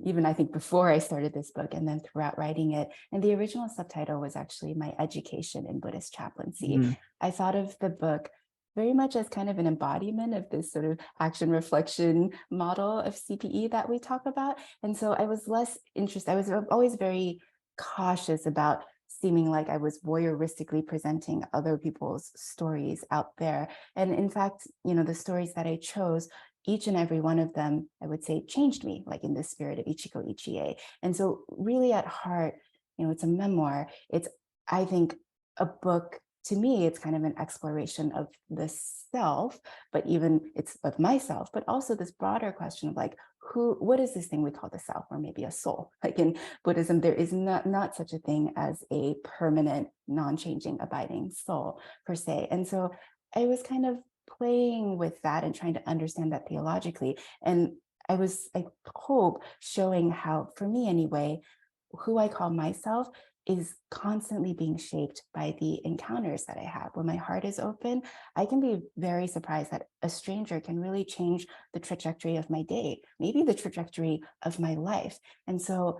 even I think before I started this book and then throughout writing it. And the original subtitle was actually My Education in Buddhist Chaplaincy. Mhm. I thought of the book very much as kind of an embodiment of this sort of action reflection model of CPE that we talk about. And so I was less interested, I was always very cautious about seeming like I was voyeuristically presenting other people's stories out there. And in fact, the stories that I chose, each and every one of them, I would say, changed me, like in the spirit of Ichiko Ichie. And so really at heart, it's a memoir. It's, I think, a book. To me, it's kind of an exploration of the self, but even it's of myself, but also this broader question of like, what is this thing we call the self, or maybe a soul? Like in Buddhism, there is not such a thing as a permanent, non-changing, abiding soul per se. And so I was kind of playing with that and trying to understand that theologically. And I hope, showing how, for me anyway, who I call myself is constantly being shaped by the encounters that I have. When my heart is open, I can be very surprised that a stranger can really change the trajectory of my day, maybe the trajectory of my life. And so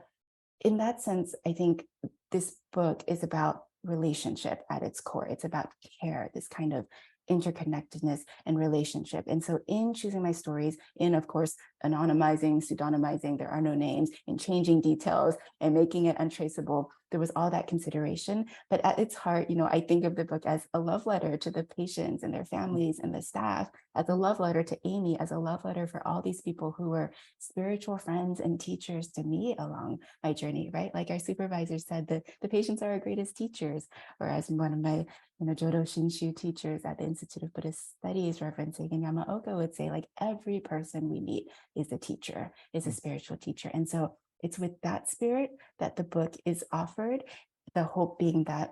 in that sense, I think this book is about relationship at its core. It's about care, this kind of interconnectedness and relationship. And so in choosing my stories, in, of course, anonymizing, pseudonymizing, there are no names, in changing details and making it untraceable, there was all that consideration. But at its heart, I think of the book as a love letter to the patients and their families and the staff, as a love letter to Amy, as a love letter for all these people who were spiritual friends and teachers to me along my journey, right? Like our supervisor said, that the patients are our greatest teachers, or as one of my Jodo Shinshu teachers at the Institute of Buddhist Studies, Reverend Seigen Yamaoka, would say, like, every person we meet is a teacher, is a spiritual teacher. And so it's with that spirit that the book is offered, the hope being that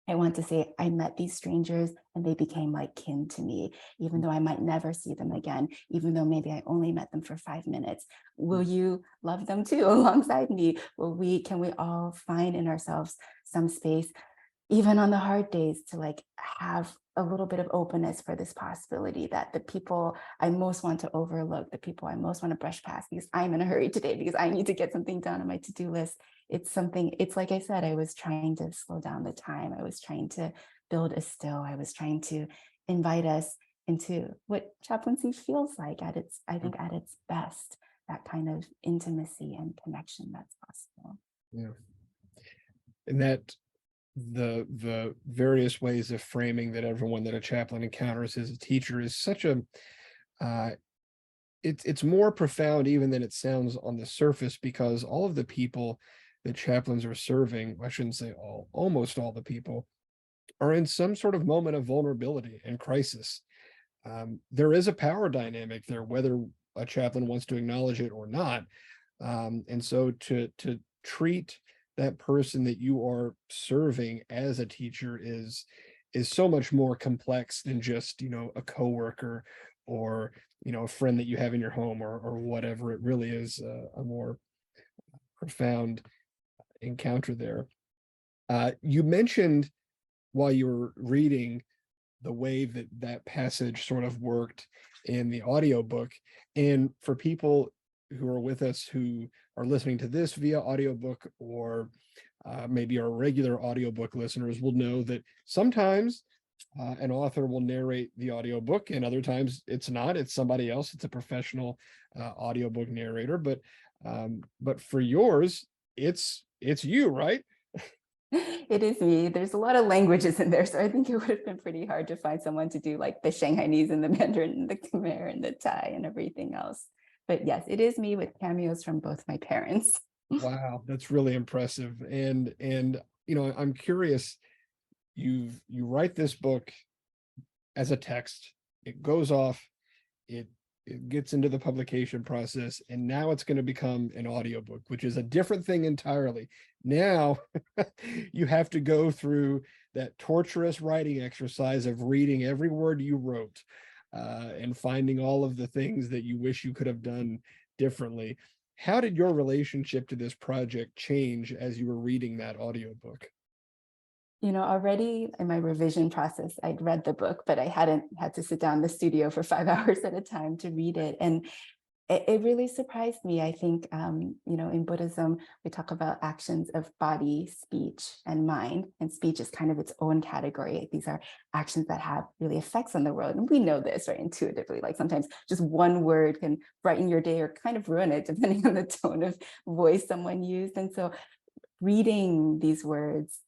I want to say I met these strangers and they became like kin to me, even though I might never see them again, even though maybe I only met them for 5 minutes. Will you love them too alongside me? Can we all find in ourselves some space, even on the hard days, to like have a little bit of openness for this possibility that the people I most want to overlook, the people I most want to brush past because I'm in a hurry today, because I need to get something done on my to-do list. It's like I said, I was trying to slow down the time. I was trying to build a still. I was trying to invite us into what chaplaincy feels like at its best, that kind of intimacy and connection that's possible. Yeah. And that the various ways of framing that everyone that a chaplain encounters as a teacher is such a it's more profound even than it sounds on the surface, because all of the people that chaplains are serving, I shouldn't say all, almost all the people, are in some sort of moment of vulnerability and crisis. There is a power dynamic there, whether a chaplain wants to acknowledge it or not. And so to treat that person that you are serving as a teacher is so much more complex than just, a coworker or, a friend that you have in your home, or whatever. It really is a more profound encounter there. You mentioned while you were reading the way that that passage sort of worked in the audiobook. And for people who are with us who are listening to this via audiobook, or maybe our regular audiobook listeners will know that sometimes an author will narrate the audiobook, and other times it's not, it's somebody else, it's a professional audiobook narrator. But for yours, it's you, right? It is me. There's a lot of languages in there, so I think it would have been pretty hard to find someone to do like the Shanghainese and the Mandarin and the Khmer and the Thai and everything else. But yes, it is me with cameos from both my parents. Wow, that's really impressive. And I'm curious, you write this book as a text, it goes off, it gets into the publication process, and now it's going to become an audiobook, which is a different thing entirely. Now you have to go through that torturous writing exercise of reading every word you wrote, and finding all of the things that you wish you could have done differently. How did your relationship to this project change as you were reading that audiobook? Already in my revision process, I'd read the book, but I hadn't had to sit down in the studio for 5 hours at a time to read it. And it really surprised me. I think, in Buddhism, we talk about actions of body, speech, and mind. And speech is kind of its own category. These are actions that have really effects on the world. And we know this, right, intuitively. Like sometimes just one word can brighten your day or kind of ruin it, depending on the tone of voice someone used. And so reading these words,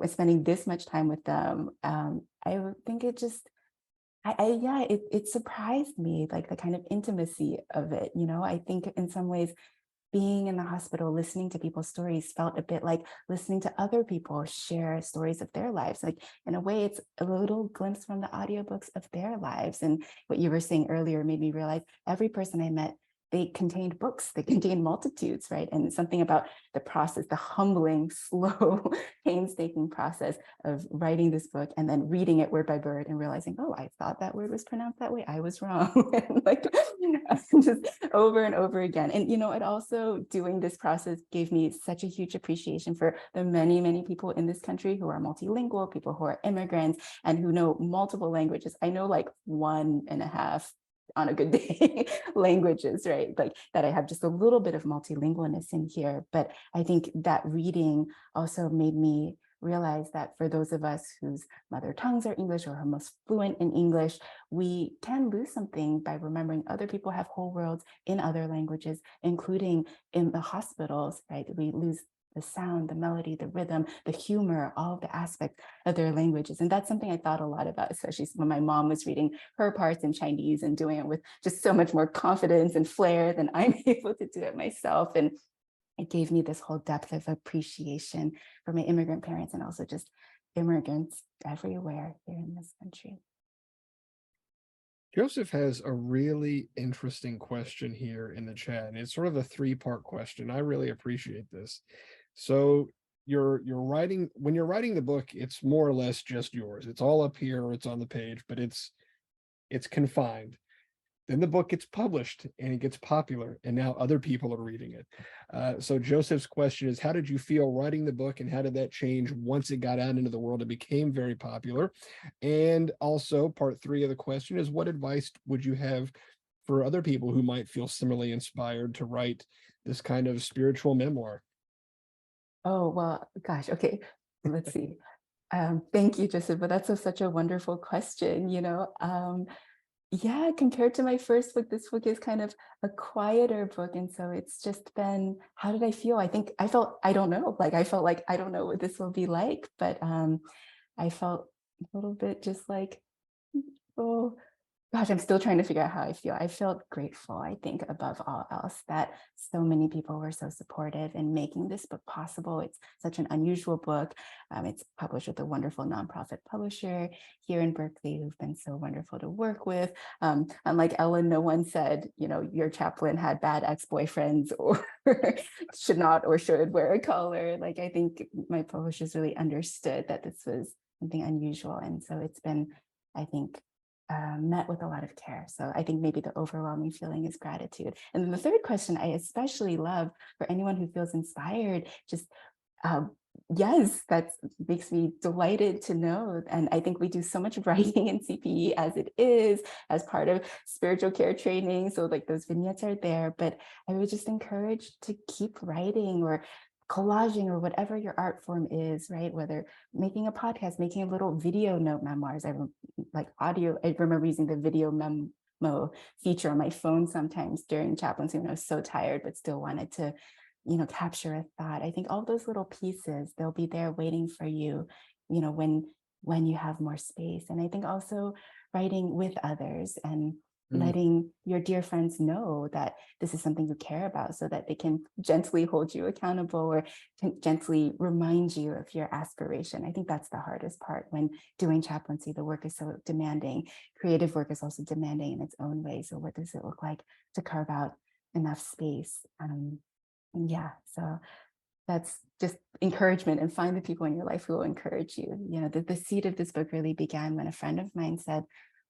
spending this much time with them, I think it just yeah, it surprised me, like the kind of intimacy of it. I think in some ways, being in the hospital, listening to people's stories felt a bit like listening to other people share stories of their lives. Like in a way, it's a little glimpse from the audiobooks of their lives. And what you were saying earlier made me realize every person I met, they contained books, they contained multitudes, right? And something about the process, the humbling, slow, painstaking process of writing this book and then reading it word by word and realizing, oh, I thought that word was pronounced that way. I was wrong. And like just over and over again. And, it also doing this process gave me such a huge appreciation for the many, many people in this country who are multilingual, people who are immigrants and who know multiple languages. I know like 1.5 on a good day languages, right? Like that I have just a little bit of multilingualness in here. But I think that reading also made me realize that for those of us whose mother tongues are English or are most fluent in English, we can lose something by remembering other people have whole worlds in other languages, including in the hospitals, right? We lose the sound, the melody, the rhythm, the humor, all of the aspects of their languages. And that's something I thought a lot about, especially when my mom was reading her parts in Chinese and doing it with just so much more confidence and flair than I'm able to do it myself. And it gave me this whole depth of appreciation for my immigrant parents and also just immigrants everywhere here in this country. Joseph has a really interesting question here in the chat, and it's sort of a three-part question. I really appreciate this. So you're writing, when you're writing the book, it's more or less just yours. It's all up here, it's on the page, but it's confined. Then the book gets published and it gets popular, and now other people are reading it. So Joseph's question is, how did you feel writing the book, and how did that change once it got out into the world and became very popular? And also, part three of the question is, what advice would you have for other people who might feel similarly inspired to write this kind of spiritual memoir? Oh, well, gosh, okay, let's see. Thank you, Joseph, but that's such a wonderful question, yeah, compared to my first book, this book is kind of a quieter book. And so it's just been, how did I feel? I think I felt, I don't know, like I felt like I don't know what this will be like, but I felt a little bit just like, oh, gosh, I'm still trying to figure out how I feel. I felt grateful, I think, above all else, that so many people were so supportive in making this book possible. It's such an unusual book. It's published with a wonderful nonprofit publisher here in Berkeley who've been so wonderful to work with. Unlike Ellen, no one said, your chaplain had bad ex-boyfriends or should not or should wear a collar. Like, I think my publishers really understood that this was something unusual. And so it's been, I think, met with a lot of care. So I think maybe the overwhelming feeling is gratitude. And then the third question I especially love for anyone who feels inspired, just yes, that makes me delighted to know. And I think we do so much writing in CPE as it is, as part of spiritual care training. So like those vignettes are there, but I would just encourage to keep writing or collaging or whatever your art form is, right? Whether making a podcast, making a little video note memoirs. I like audio. I remember using the video memo feature on my phone sometimes during chaplaincy when I was so tired, but still wanted to, capture a thought. I think all those little pieces, they'll be there waiting for you, when you have more space. And I think also writing with others and letting your dear friends know that this is something you care about so that they can gently hold you accountable or can gently remind you of your aspiration. I think that's the hardest part when doing chaplaincy. The work is so demanding. Creative work is also demanding in its own way. So what does it look like to carve out enough space? Yeah, so that's just encouragement, and find the people in your life who will encourage you. The seed of this book really began when a friend of mine said,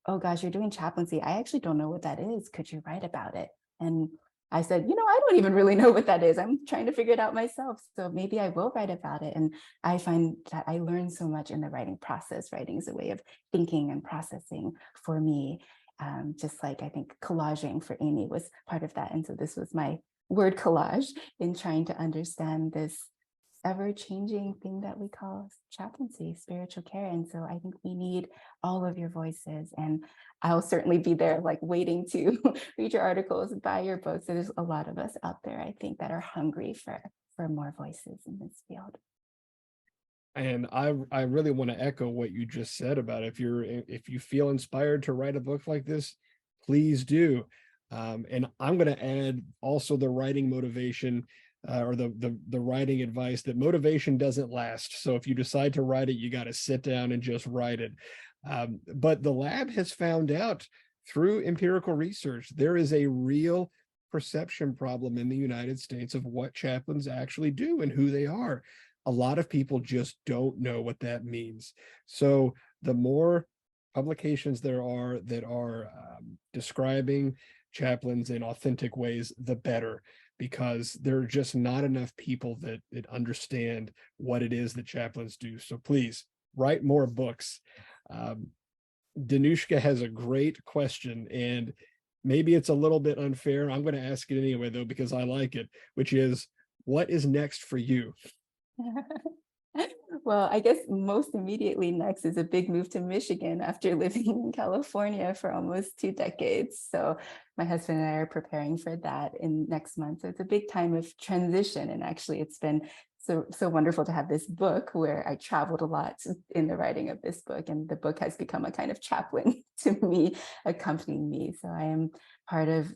oh gosh, you're doing chaplaincy. I actually don't know what that is. Could you write about it? And I said, I don't even really know what that is. I'm trying to figure it out myself. So maybe I will write about it. And I find that I learn so much in the writing process. Writing is a way of thinking and processing for me. just like I think collaging for Amy was part of that. And so this was my word collage in trying to understand this ever-changing thing that we call chaplaincy, spiritual care. And so I think we need all of your voices, and I'll certainly be there like waiting to read your articles, buy your books. There's a lot of us out there, I think, that are hungry for more voices in this field. And I really want to echo what you just said about if you feel inspired to write a book like this, please do. And I'm going to add also the writing motivation, or the writing advice, that motivation doesn't last. So if you decide to write it, you got to sit down and just write it. But the lab has found out through empirical research, there is a real perception problem in the United States of what chaplains actually do and who they are. A lot of people just don't know what that means. So the more publications there are that are describing chaplains in authentic ways, the better, because there are just not enough people that understand what it is that chaplains do. So please write more books. Danushka has a great question, and maybe it's a little bit unfair. I'm going to ask it anyway, though, because I like it, which is, what is next for you? Well, I guess most immediately next is a big move to Michigan after living in California for almost 2 decades. So my husband and I are preparing for that in next month. So it's a big time of transition. And actually, it's been so wonderful to have this book where I traveled a lot in the writing of this book. And the book has become a kind of chaplain to me, accompanying me. So I am part of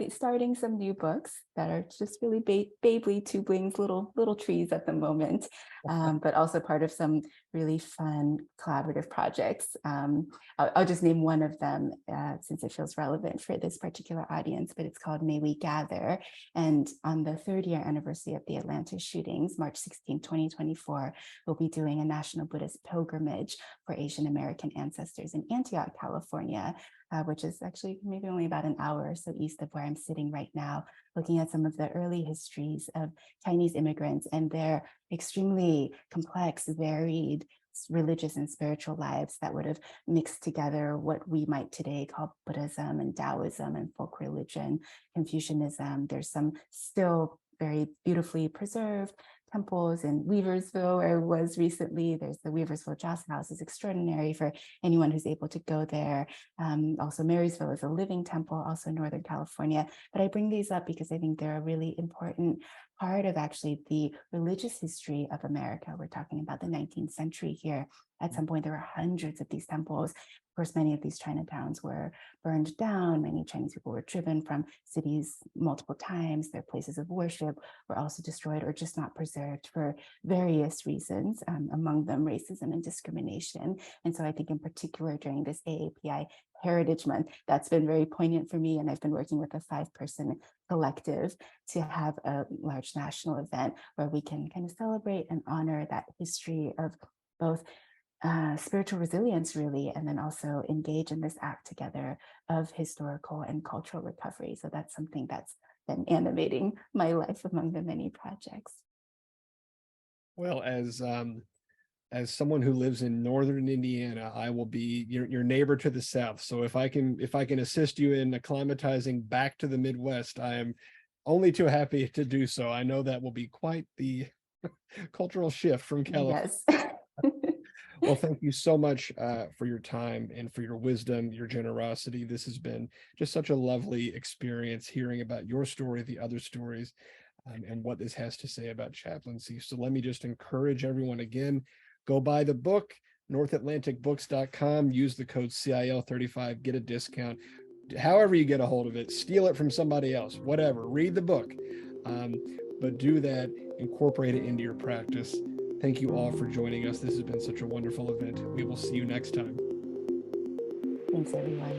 starting some new books that are just really baby tubelings, little trees at the moment, but also part of some really fun collaborative projects. I'll just name one of them since it feels relevant for this particular audience, but it's called May We Gather. And on the 3rd year anniversary of the Atlanta shootings, March 16, 2024, we'll be doing a national Buddhist pilgrimage for Asian American ancestors in Antioch, California, which is actually maybe only about an hour or so east of where I'm sitting right now, looking at some of the early histories of Chinese immigrants and their extremely complex, varied religious and spiritual lives that would have mixed together what we might today call Buddhism and Taoism and folk religion, Confucianism. There's some still very beautifully preserved temples in Weaversville, where I was recently. There's the Weaversville Joss House, is extraordinary for anyone who's able to go there. Also, Marysville is a living temple, also in Northern California. But I bring these up because I think they're a really important part of actually the religious history of America. We're talking about the 19th century here. At some point, there were hundreds of these temples. Of course, many of these Chinatowns were burned down. Many Chinese people were driven from cities multiple times. Their places of worship were also destroyed or just not preserved for various reasons, among them racism and discrimination. And so I think in particular during this AAPI Heritage Month, that's been very poignant for me. And I've been working with a 5-person collective to have a large national event where we can kind of celebrate and honor that history of both spiritual resilience, really, and then also engage in this act together of historical and cultural recovery. So that's something that's been animating my life among the many projects. Well, as someone who lives in northern Indiana, I will be your neighbor to the south. So if I can assist you in acclimatizing back to the Midwest, I am only too happy to do so. I know that will be quite the cultural shift from California. Yes. Well, thank you so much for your time and for your wisdom, your generosity. This has been just such a lovely experience hearing about your story, the other stories, and what this has to say about chaplaincy. So let me just encourage everyone again, go buy the book, northatlanticbooks.com, use the code CIL35, get a discount. However you get a hold of it, steal it from somebody else, whatever, read the book. But do that, incorporate it into your practice. Thank you all for joining us. This has been such a wonderful event. We will see you next time. Thanks, everyone.